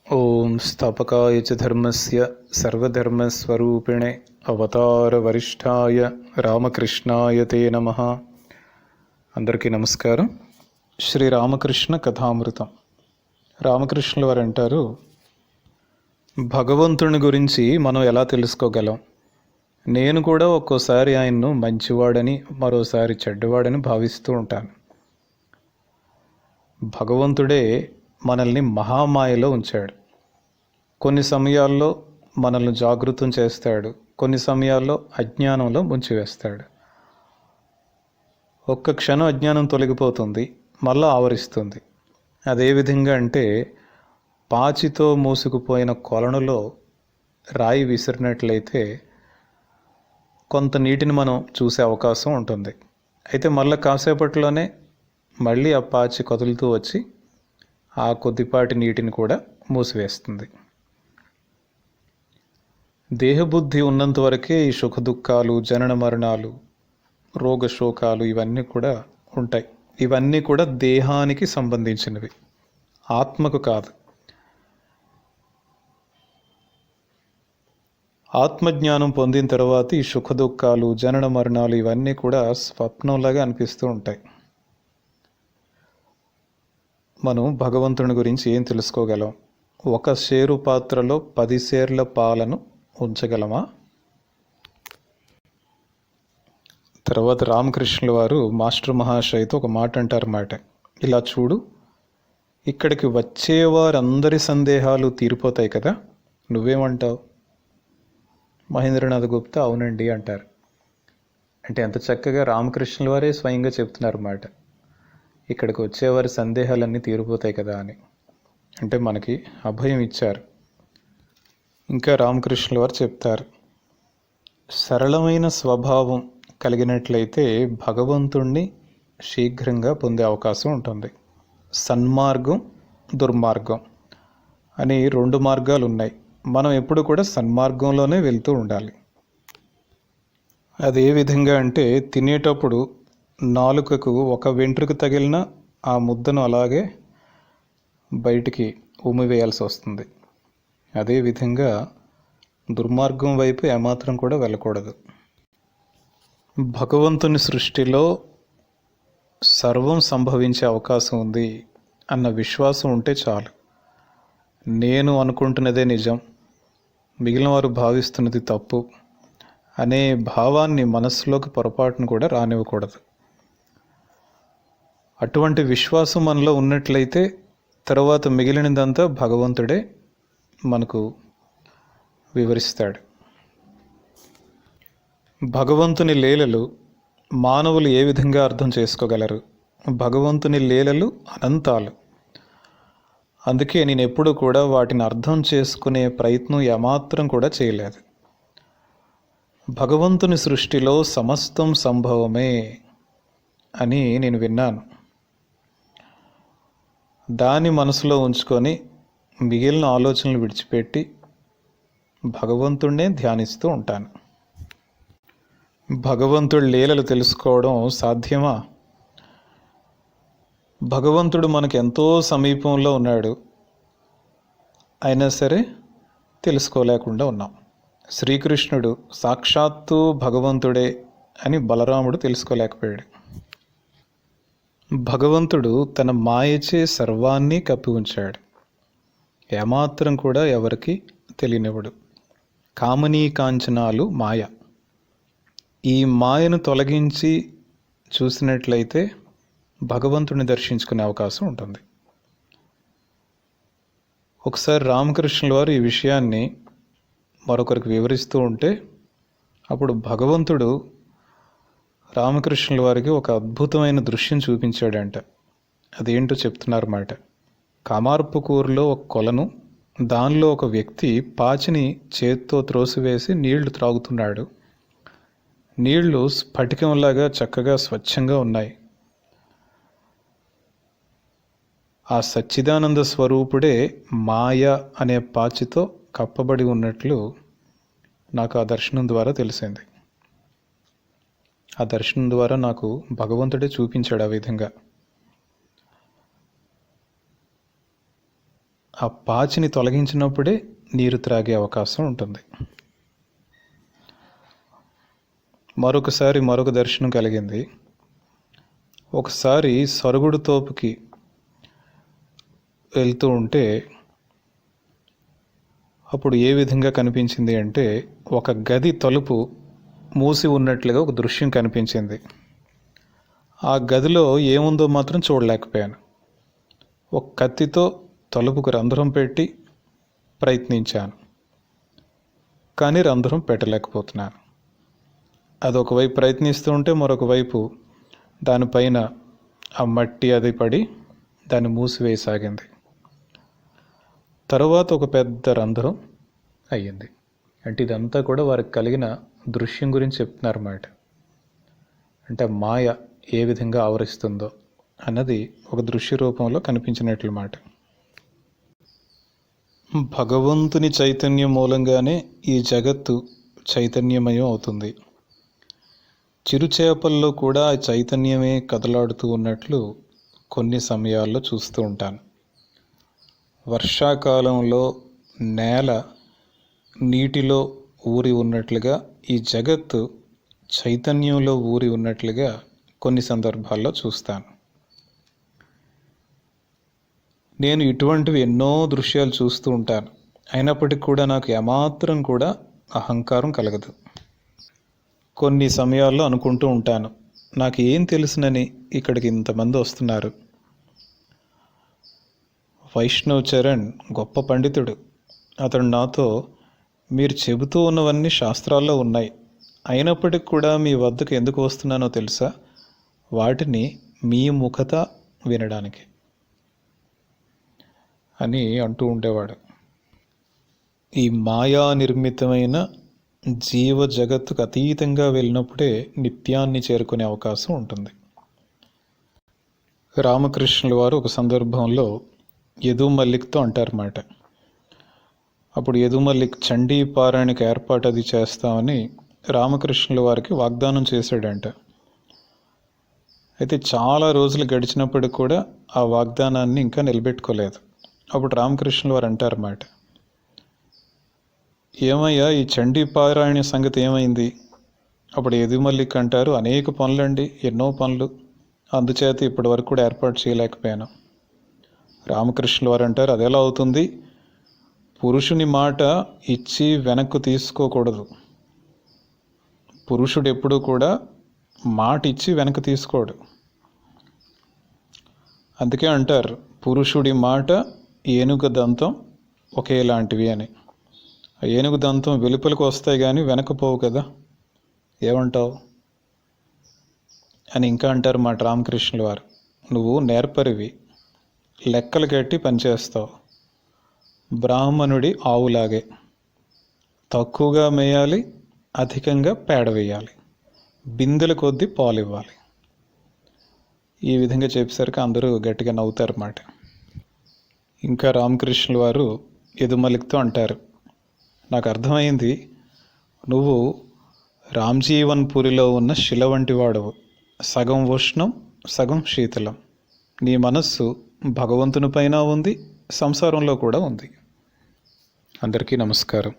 ఓం స్థాపకాయ చ ధర్మస్య సర్వధర్మస్వరూపిణే అవతారవరిష్ఠాయ రామకృష్ణాయ తే నమః. అందరికీ నమస్కారం. శ్రీ రామకృష్ణ కథామృతం. రామకృష్ణుల వారు అంటారు, భగవంతుని గురించి మనం ఎలా తెలుసుకోగలం? నేను కూడా ఒక్కోసారి ఆయన్ను మంచివాడని, మరోసారి చెడ్డవాడని భావిస్తూ ఉంటాను. భగవంతుడే మనల్ని మహామాయలో ఉంచాడు. కొన్ని సమయాల్లో మనల్ని జాగృతం చేస్తాడు, కొన్ని సమయాల్లో అజ్ఞానంలో ముంచివేస్తాడు. ఒక్క క్షణం అజ్ఞానం తొలగిపోతుంది, మళ్ళా ఆవరిస్తుంది. అదే విధంగా అంటే పాచితో మూసుకుపోయిన కొలనులో రాయి విసిరినట్లయితే కొంత నీటిని మనం చూసే అవకాశం ఉంటుంది. అయితే మళ్ళీ కాసేపట్లోనే మళ్ళీ ఆ పాచి కదులుతూ వచ్చి ఆ కొద్దిపాటి నీటిని కూడా మూసివేస్తుంది. దేహబుద్ధి ఉన్నంత వరకే ఈ సుఖదుఖాలు, జనన మరణాలు, రోగశోకాలు ఇవన్నీ కూడా ఉంటాయి. ఇవన్నీ కూడా దేహానికి సంబంధించినవి, ఆత్మకు కాదు. ఆత్మజ్ఞానం పొందిన తర్వాత ఈ సుఖదుఖాలు, జనన మరణాలు ఇవన్నీ కూడా స్వప్నంలాగా అనిపిస్తూ ఉంటాయి. మనం భగవంతుని గురించి ఏం తెలుసుకోగలం? ఒక షేరు పాత్రలో 10 షేర్ల పాలను ఉంచగలమా? తర్వాత రామకృష్ణుల వారు మాస్టర్ మహాశయతో ఒక మాట అంటారన్నమాట. ఇలా చూడు, ఇక్కడికి వచ్చేవారందరి సందేహాలు తీరిపోతాయి కదా, నువ్వేమంటావు? మహేంద్రనాథ్ గుప్తా అవునండి అంటారు. అంటే ఎంత చక్కగా రామకృష్ణుల వారే స్వయంగా చెప్తున్నారన్నమాట. ఇక్కడికి వచ్చేవారి సందేహాలన్నీ తీరిపోతాయి కదా అని. అంటే మనకి అభయం ఇచ్చారు. ఇంకా రామకృష్ణుల వారు చెప్తారు, సరళమైన స్వభావం కలిగినట్లయితే భగవంతుణ్ణి శీఘ్రంగా పొందే అవకాశం ఉంటుంది. సన్మార్గం, దుర్మార్గం అని 2 మార్గాలు ఉన్నాయి. మనం ఎప్పుడు కూడా సన్మార్గంలోనే వెళ్తూ ఉండాలి. అదే విధంగా అంటే తినేటప్పుడు నాలుకకు ఒక వెంట్రుక తగిలిన ఆ ముద్దను అలాగే బయటికి ఉమ్మివేయాల్సి వస్తుంది. అదేవిధంగా దుర్మార్గం వైపు ఏమాత్రం కూడా వెళ్ళకూడదు. భగవంతుని సృష్టిలో సర్వం సంభవించే అవకాశం ఉంది అన్న విశ్వాసం ఉంటే చాలు. నేను అనుకుంటున్నదే నిజం, మిగిలిన వారు భావిస్తున్నది తప్పు అనే భావాన్ని మనస్సులోకి పొరపాటును కూడా రానివ్వకూడదు. అటువంటి విశ్వాసం మనలో ఉన్నట్లయితే తర్వాత మిగిలినదంతా భగవంతుడే మనకు వివరిస్తాడు. భగవంతుని లీలలు మానవులు ఏ విధంగా అర్థం చేసుకోగలరు? భగవంతుని లీలలు అనంతాలు. అందుకే నేను ఎప్పుడు కూడా వాటిని అర్థం చేసుకునే ప్రయత్నం ఏమాత్రం కూడా చేయలేదు. భగవంతుని సృష్టిలో సమస్తం సంభవమే అని నేను విన్నాను. దాన్ని మనసులో ఉంచుకొని మిగిలిన ఆలోచనలు విడిచిపెట్టి భగవంతుడినే ధ్యానిస్తూ ఉంటాను. భగవంతుడి లీలలు తెలుసుకోవడం సాధ్యమా? భగవంతుడు మనకు ఎంతో సమీపంలో ఉన్నాడు, అయినా సరే తెలుసుకోలేకుండా ఉన్నాం. శ్రీకృష్ణుడు సాక్షాత్తు భగవంతుడే అని బలరాముడు తెలుసుకోలేకపోయాడు. భగవంతుడు తన మాయచే సర్వాన్ని కప్పి ఉంచాడు, ఏమాత్రం కూడా ఎవరికి తెలియనివ్వడు. కామనీ కాంచనాలు మాయ. ఈ మాయను తొలగించి చూసినట్లయితే భగవంతుడిని దర్శించుకునే అవకాశం ఉంటుంది. ఒకసారి రామకృష్ణుల వారు ఈ విషయాన్ని మరొకరికి వివరిస్తూ ఉంటే అప్పుడు భగవంతుడు రామకృష్ణుల వారికి ఒక అద్భుతమైన దృశ్యం చూపించాడంట. అదేంటో చెప్తున్నారన్నమాట. కామార్పుకూరులో ఒక కొలను, దానిలో ఒక వ్యక్తి పాచిని చేత్తో త్రోసివేసి నీళ్లు త్రాగుతున్నాడు. నీళ్లు స్ఫటికంలాగా చక్కగా స్వచ్ఛంగా ఉన్నాయి. ఆ సచ్చిదానంద స్వరూపుడే మాయ అనే పాచితో కప్పబడి ఉన్నట్లు నాకు ఆ దర్శనం ద్వారా తెలిసింది. ఆ దర్శనం ద్వారా నాకు భగవంతుడే చూపించాడు ఆ విధంగా. ఆ పాచిని తొలగించినప్పుడే నీరు త్రాగే అవకాశం ఉంటుంది. మరొకసారి మరొక దర్శనం కలిగింది. ఒకసారి సరుగుడు తోపుకి వెళ్తూ ఉంటే అప్పుడు ఏ విధంగా కనిపించింది అంటే, ఒక గది తలుపు మూసి ఉన్నట్లుగా ఒక దృశ్యం కనిపించింది. ఆ గదిలో ఏముందో మాత్రం చూడలేకపోయాను. ఒక కత్తితో తలుపుకు రంధ్రం పెట్టి ప్రయత్నించాను, కానీ రంధ్రం పెట్టలేకపోతున్నాను. అదొక వైపు ప్రయత్నిస్తూ ఉంటే మరొక వైపు దానిపైన ఆ మట్టి అది పడి దాన్ని మూసివేయసాగింది. తరువాత ఒక పెద్ద రంధ్రం అయ్యింది. అంటే ఇదంతా కూడా వారికి కలిగిన దృశ్యం గురించి చెప్తున్నారన్నమాట. అంటే మాయ ఏ విధంగా ఆవరిస్తుందో అన్నది ఒక దృశ్య రూపంలో కనిపించినట్లు మాట. భగవంతుని చైతన్యం మూలంగానే ఈ జగత్తు చైతన్యమయం అవుతుంది. చిరుచేపల్లో కూడా ఆ చైతన్యమే కదలాడుతూ ఉన్నట్లు కొన్ని సమయాల్లో చూస్తూ ఉంటాను. వర్షాకాలంలో నేల నీటిలో ఊరి ఉన్నట్లుగా ఈ జగత్తు చైతన్యంలో ఊరి ఉన్నట్లుగా కొన్ని సందర్భాల్లో చూస్తాను. నేను ఇటువంటివి ఎన్నో దృశ్యాలు చూస్తూ ఉంటాను. అయినప్పటికీ కూడా నాకు ఏమాత్రం కూడా అహంకారం కలగదు. కొన్ని సమయాల్లో అనుకుంటూ ఉంటాను, నాకు ఏం తెలుసునని ఇక్కడికి ఇంతమంది వస్తున్నారు. వైష్ణవ్ చరణ్ గొప్ప పండితుడు. అతడు నాతో, మీరు చెబుతూ ఉన్నవన్నీ శాస్త్రాల్లో ఉన్నాయి, అయినప్పటికీ కూడా మీ వద్దకు ఎందుకు వస్తున్నానో తెలుసా? వాటిని మీ ముఖత వినడానికి అని అంటూ ఉండేవాడు. ఈ మాయా నిర్మితమైన జీవ జగత్తుకు అతీతంగా వెళ్ళినప్పుడే నిత్యాన్ని చేరుకునే అవకాశం ఉంటుంది. రామకృష్ణుల వారు ఒక సందర్భంలో యదు మల్లిక్తో అంటారన్నమాట. అప్పుడు యదు మల్లిక్ చండీ పారాయణకి ఏర్పాటు అది చేస్తామని రామకృష్ణుల వారికి వాగ్దానం చేశాడంట. అయితే చాలా రోజులు గడిచినప్పటికి కూడా ఆ వాగ్దానాన్ని ఇంకా నిలబెట్టుకోలేదు. అప్పుడు రామకృష్ణుల వారు అంటారన్నమాట, ఏమయ్యా ఈ చండీ పారాయణ సంగతి ఏమైంది? అప్పుడు యదు మల్లిక్ అంటారు, అనేక పనులండి, ఎన్నో పనులు, అందుచేత ఇప్పటి వరకు కూడా ఏర్పాటు చేయలేకపోయాను. రామకృష్ణుల వారు అంటారు, అదెలా అవుతుంది? పురుషుని మాట ఇచ్చి వెనక్కు తీసుకోకూడదు. పురుషుడు ఎప్పుడూ కూడా మాట ఇచ్చి వెనక్కి తీసుకోడు. అందుకే అంటారు, పురుషుడి మాట ఏనుగు దంతం ఒకేలాంటివి అని. ఆ ఏనుగు దంతం వెలుపలకు వస్తాయి కానీ వెనకపోవు కదా, ఏమంటావు అని ఇంకా అంటారు మాట రామకృష్ణుల వారు. నువ్వు నేర్పరివి, లెక్కలు కట్టి పనిచేస్తావు. బ్రాహ్మణుడి ఆవులాగే తక్కువగా మేయాలి, అధికంగా పేడ వేయాలి, బిందెల కొద్దీ పాలు ఇవ్వాలి. ఈ విధంగా చెప్పేసరికి అందరూ గట్టిగా నవ్వుతారన్నమాట. ఇంకా రామకృష్ణుల వారు యదు మల్లిక్తో అంటారు, నాకు అర్థమైంది, నువ్వు రామ్జీవన్పురిలో ఉన్న శిల వంటి వాడవు, సగం ఉష్ణం సగం శీతలం. నీ మనస్సు భగవంతుని పైన ఉంది, సంసారంలో కూడా ఉంది. అందరికీ నమస్కారం.